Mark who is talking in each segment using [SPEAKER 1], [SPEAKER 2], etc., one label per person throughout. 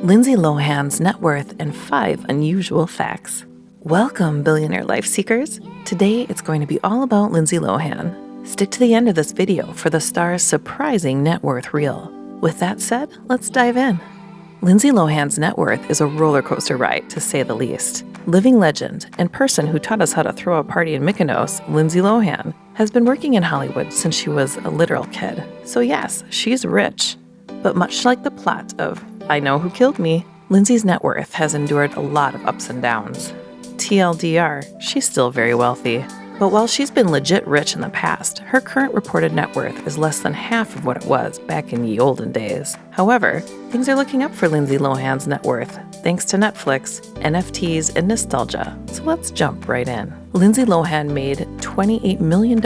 [SPEAKER 1] Lindsay Lohan's net worth and 5 unusual facts. Welcome, Billionaire Life seekers. Today, it's going to be all about Lindsay Lohan. Stick to the end of this video for the star's surprising net worth reel. With that said, let's dive in. Lindsay Lohan's net worth is a roller coaster ride, to say the least. Living legend and person who taught us how to throw a party in Mykonos, Lindsay Lohan, has been working in Hollywood since she was a literal kid. So yes, she's rich. But much like the plot of I Know Who Killed Me, Lindsay's net worth has endured a lot of ups and downs. TLDR, she's still very wealthy. But while she's been legit rich in the past, her current reported net worth is less than half of what it was back in ye olden days. However, things are looking up for Lindsay Lohan's net worth, thanks to Netflix, NFTs, and nostalgia. So let's jump right in. Lindsay Lohan made $28 million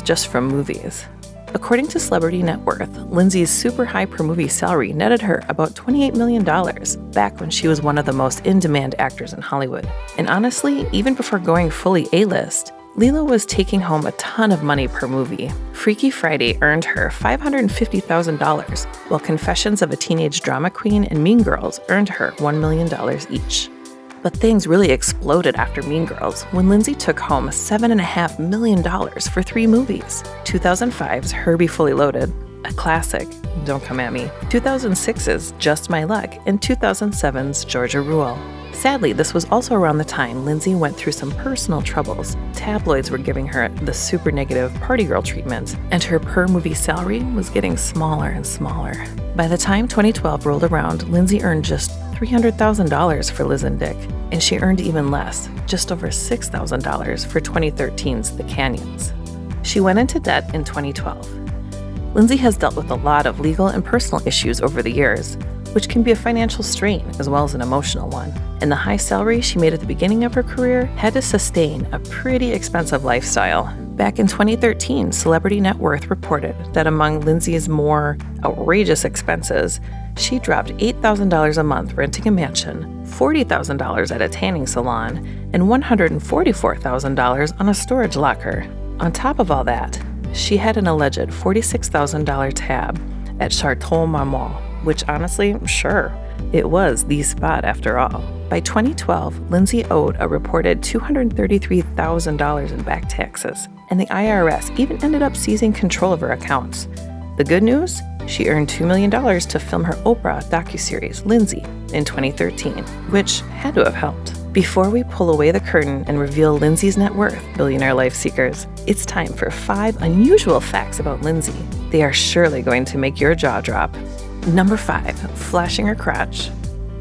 [SPEAKER 1] just from movies. According to Celebrity Net Worth, Lindsay's super high per movie salary netted her about $28 million back when she was one of the most in-demand actors in Hollywood. And honestly, even before going fully A-list, Lilo was taking home a ton of money per movie. Freaky Friday earned her $550,000, while Confessions of a Teenage Drama Queen and Mean Girls earned her $1 million each. But things really exploded after Mean Girls when Lindsay took home $7.5 million for 3 movies. 2005's Herbie Fully Loaded, a classic, don't come at me, 2006's Just My Luck, and 2007's Georgia Rule. Sadly, this was also around the time Lindsay went through some personal troubles. Tabloids were giving her the super negative party girl treatment, and her per movie salary was getting smaller and smaller. By the time 2012 rolled around, Lindsay earned just $300,000 for Liz and Dick, and she earned even less, just over $6,000 for 2013's The Canyons. She went into debt in 2012. Lindsay has dealt with a lot of legal and personal issues over the years, which can be a financial strain as well as an emotional one. And the high salary she made at the beginning of her career had to sustain a pretty expensive lifestyle. Back in 2013, Celebrity Net Worth reported that among Lindsay's more outrageous expenses, she dropped $8,000 a month renting a mansion, $40,000 at a tanning salon, and $144,000 on a storage locker. On top of all that, she had an alleged $46,000 tab at Chateau Marmont, which honestly, sure, it was the spot after all. By 2012, Lindsay owed a reported $233,000 in back taxes, and the IRS even ended up seizing control of her accounts. The good news? She earned $2 million to film her Oprah docuseries, Lindsay, in 2013, which had to have helped. Before we pull away the curtain and reveal Lindsay's net worth, Billionaire Life seekers, it's time for 5 unusual facts about Lindsay. They are surely going to make your jaw drop. Number 5, flashing her crotch.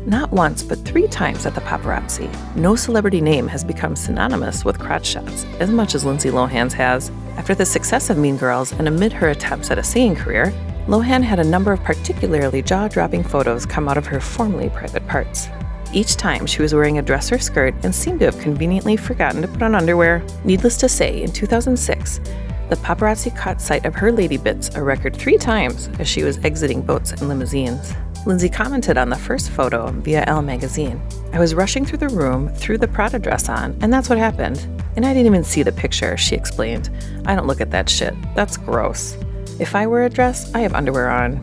[SPEAKER 1] Not once, but 3 times at the paparazzi. No celebrity name has become synonymous with crotch shots as much as Lindsay Lohan's has. After the success of Mean Girls and amid her attempts at a singing career, Lohan had a number of particularly jaw-dropping photos come out of her formerly private parts. Each time she was wearing a dress or skirt and seemed to have conveniently forgotten to put on underwear. Needless to say, in 2006, the paparazzi caught sight of her lady bits a record 3 times as she was exiting boats and limousines. Lindsay commented on the first photo via Elle magazine. "I was rushing through the room, threw the Prada dress on, and that's what happened. And I didn't even see the picture," she explained. "I don't look at that shit. That's gross. If I wear a dress, I have underwear on."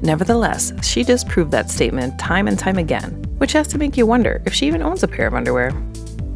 [SPEAKER 1] Nevertheless, she disproved that statement time and time again, which has to make you wonder if she even owns a pair of underwear.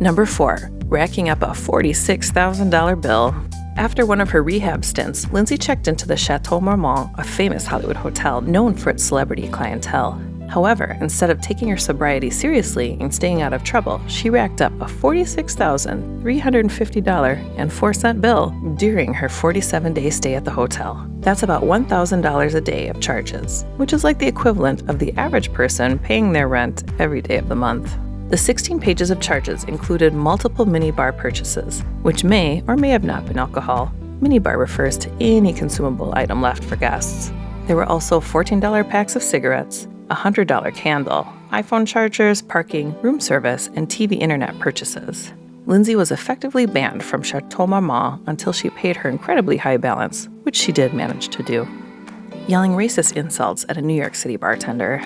[SPEAKER 1] Number 4, racking up a $46,000 bill. After one of her rehab stints, Lindsay checked into the Chateau Marmont, a famous Hollywood hotel known for its celebrity clientele. However, instead of taking her sobriety seriously and staying out of trouble, she racked up a $46,350.04 bill during her 47-day stay at the hotel. That's about $1,000 a day of charges, which is like the equivalent of the average person paying their rent every day of the month. The 16 pages of charges included multiple minibar purchases, which may or may have not been alcohol. Minibar refers to any consumable item left for guests. There were also $14 packs of cigarettes, a $100 candle, iPhone chargers, parking, room service, and TV internet purchases. Lindsay was effectively banned from Chateau Marmont until she paid her incredibly high balance, which she did manage to do. Yelling racist insults at a New York City bartender.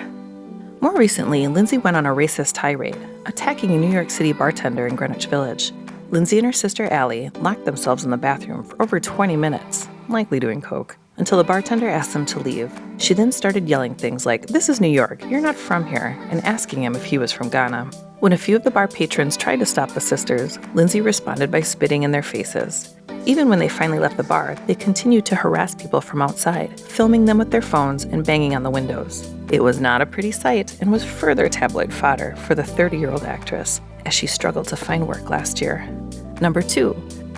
[SPEAKER 1] More recently, Lindsay went on a racist tirade, attacking a New York City bartender in Greenwich Village. Lindsay and her sister Allie locked themselves in the bathroom for over 20 minutes. likely doing coke, until the bartender asked them to leave. She then started yelling things like, "This is New York, you're not from here," and asking him if he was from Ghana. When a few of the bar patrons tried to stop the sisters, Lindsay responded by spitting in their faces. Even when they finally left the bar, they continued to harass people from outside, filming them with their phones and banging on the windows. It was not a pretty sight and was further tabloid fodder for the 30-year-old actress as she struggled to find work last year. Number 2,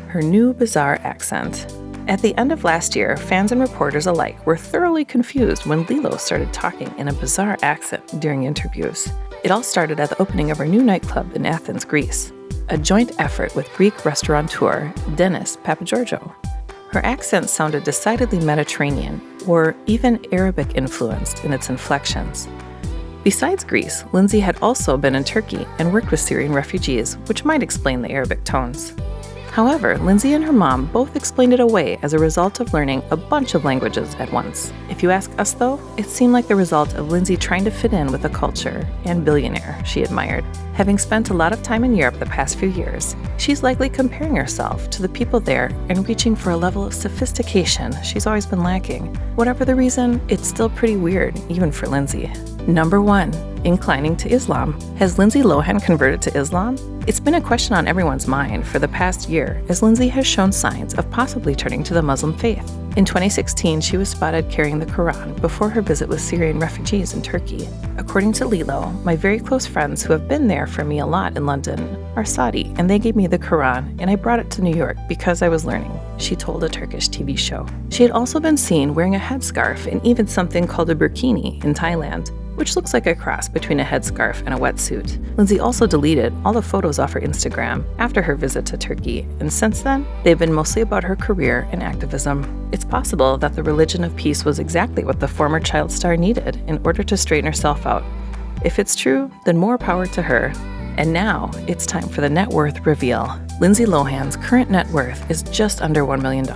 [SPEAKER 1] her new bizarre accent. At the end of last year, fans and reporters alike were thoroughly confused when Lilo started talking in a bizarre accent during interviews. It all started at the opening of her new nightclub in Athens, Greece, a joint effort with Greek restaurateur Dennis Papageorgiou. Her accent sounded decidedly Mediterranean, or even Arabic-influenced in its inflections. Besides Greece, Lindsay had also been in Turkey and worked with Syrian refugees, which might explain the Arabic tones. However, Lindsay and her mom both explained it away as a result of learning a bunch of languages at once. If you ask us though, it seemed like the result of Lindsay trying to fit in with the culture and billionaire she admired. Having spent a lot of time in Europe the past few years, she's likely comparing herself to the people there and reaching for a level of sophistication she's always been lacking. Whatever the reason, it's still pretty weird, even for Lindsay. Number 1, inclining to Islam. Has Lindsay Lohan converted to Islam? It's been a question on everyone's mind for the past year, as Lindsay has shown signs of possibly turning to the Muslim faith. In 2016, she was spotted carrying the Quran before her visit with Syrian refugees in Turkey. According to Lilo, my very close friends who have been there for me a lot in London are Saudi, and they gave me the Quran, and I brought it to New York because I was learning, she told a Turkish TV show. She had also been seen wearing a headscarf and even something called a burkini in Thailand, which looks like a cross between a headscarf and a wetsuit. Lindsay also deleted all the photos off her Instagram after her visit to Turkey, and since then, they've been mostly about her career and activism. It's possible that the religion of peace was exactly what the former child star needed in order to straighten herself out. If it's true, then more power to her. And now, it's time for the net worth reveal. Lindsay Lohan's current net worth is just under $1 million,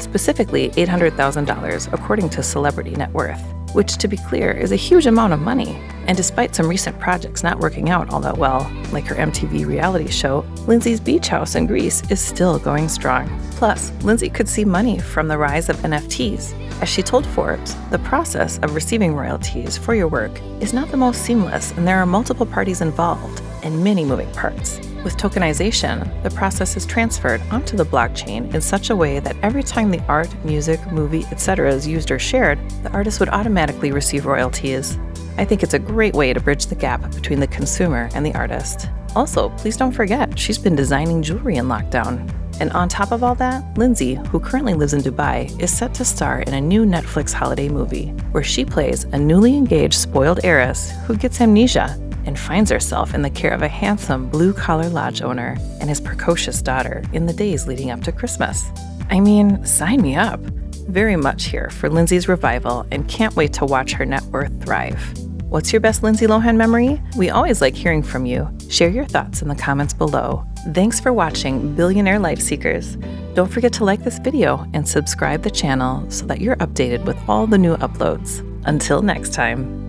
[SPEAKER 1] specifically $800,000 according to Celebrity Net Worth, which, to be clear, is a huge amount of money. And despite some recent projects not working out all that well, like her MTV reality show, Lindsay's beach house in Greece is still going strong. Plus, Lindsay could see money from the rise of NFTs. As she told Forbes, the process of receiving royalties for your work is not the most seamless, and there are multiple parties involved and many moving parts. With tokenization, the process is transferred onto the blockchain in such a way that every time the art, music, movie, etc. is used or shared, the artist would automatically receive royalties. I think it's a great way to bridge the gap between the consumer and the artist. Also, please don't forget, she's been designing jewelry in lockdown. And on top of all that, Lindsay, who currently lives in Dubai, is set to star in a new Netflix holiday movie, where she plays a newly engaged spoiled heiress who gets amnesia and finds herself in the care of a handsome blue-collar lodge owner and his precocious daughter in the days leading up to Christmas. I mean, sign me up. Very much here for Lindsay's revival and can't wait to watch her net worth thrive. What's your best Lindsay Lohan memory? We always like hearing from you. Share your thoughts in the comments below. Thanks for watching Billionaire Life Seekers. Don't forget to like this video and subscribe the channel so that you're updated with all the new uploads. Until next time.